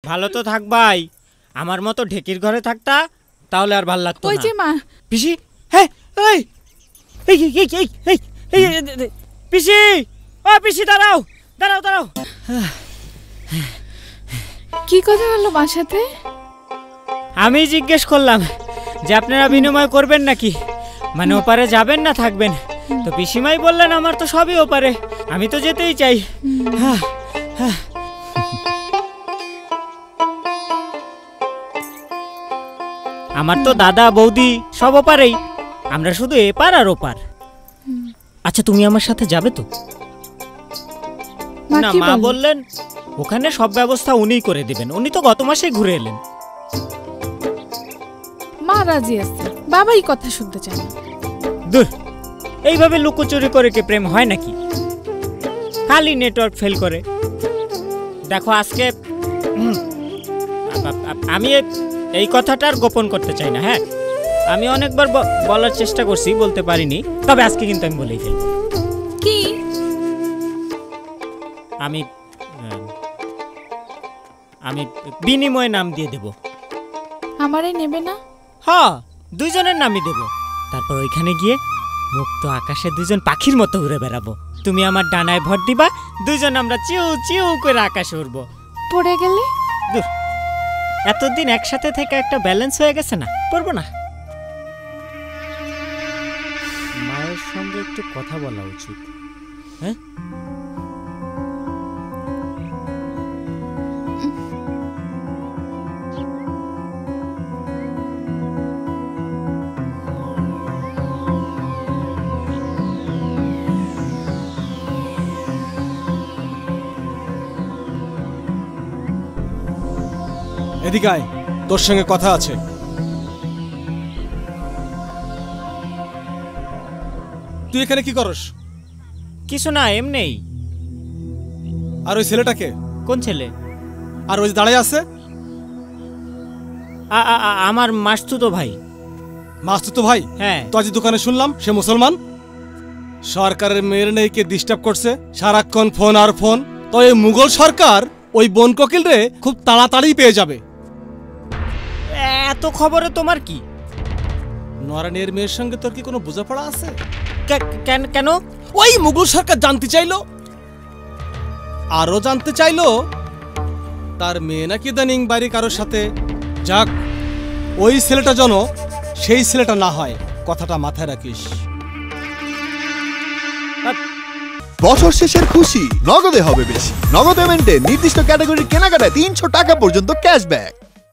ভালো তো থাকবাই, আমার মতো ঢেকির ঘরে থাকতা তাহলে আর ভাল লাগতো না। ওই যে মা। পিসি, হ্যাঁ এই এই এই এই এই পিসি, ও পিসি দাঁড়াও দাঁড়াও দাঁড়াও। কি কথা বললো মার সাথে? আমি জিজ্ঞেস করলাম যে আপনারা বিনিময় করবেন নাকি, মানে ওপারে যাবেন না থাকবেন। তো পিসিমাই বললেন আমার তো সবই ওপারে, আমি তো যেতেই চাই। আমার তো দাদা বৌদি সব ওপারেই, আমরা শুধু এপার আর ওপার। আচ্ছা তুমি আমার সাথে যাবে তো? না, মা বললেন ওখানে সব ব্যবস্থা উনিই করে দিবেন, উনি তো গত মাসে ঘুরে এলেন। মা রাজি আছে, বাবাই কথা শুনতে চায় না। দূর, এইভাবে লুকোচুরি করে কি প্রেম হয় নাকি? খালি নেটওয়ার্ক ফেল করে। দেখো আজকে আমি এই কথাটা আর গোপন করতে চাই না। হ্যাঁ, আমি অনেকবার বলার চেষ্টা করছি, বলতে পারিনি, তবে আজকে কিন্তু আমি বলেই ফেলব। কি? আমি আমি বিনিময়ে নাম দিয়ে দেব। আমারে নেবে না? হ্যাঁ, দুইজনের নামই দেব। তারপর ওইখানে গিয়ে মুক্ত আকাশে দুইজন পাখির মতো উড়ে বেড়াবো। তুমি আমার ডানায় ভর দিবা, দুইজন আমরা চিউ চিউ করে আকাশে উড়বো। পড়ে গেলে? দূর, এতদিন একসাথে থেকে একটা ব্যালেন্স হয়ে গেছে না, পড়বো না। মায়ের সঙ্গে একটু কথা বলা উচিত। হ্যাঁ, এদিকে আয়, তোর সঙ্গে কথা আছে। তুই এখানে কি করস? কিছু না, এমনিই। আর ওই ছেলেটাকে? কোন ছেলে? আর ওই দাঁড়ায় আছে? আমার মাসতুতো ভাই। মাসতুতো ভাই? হ্যাঁ। তো আজ দোকানে শুনলাম সে মুসলমান। সরকারের মেয়ের নেইকে ডিস্টার্ব করছে, সারাক্ষণ ফোন আর ফোন। তো এই মুঘল সরকার ওই বন কোকিল রে খুব তাড়াতাড়ি পেয়ে যাবে। এত খবরে তোমার কি? নরানের মেয়ের সঙ্গে তোর কি কোনো বোঝাপড়া আছে? কেন? ওই মুঘল সরকার জানতে চাইলো, আরো জানতে চাইলো তার মেয়ে নাকি দানিং বাড়ি কারোর সাথে। যাক, ওই ছেলেটা যেন সেই ছেলেটা না হয়, কথাটা মাথায় রাখিস। বছর শেষের খুশি নগদে হবে বেশি। নগদ পেমেন্টে নির্দিষ্ট ক্যাটাগরির কেনাকাটায় 300 টাকা পর্যন্ত ক্যাশব্যাক।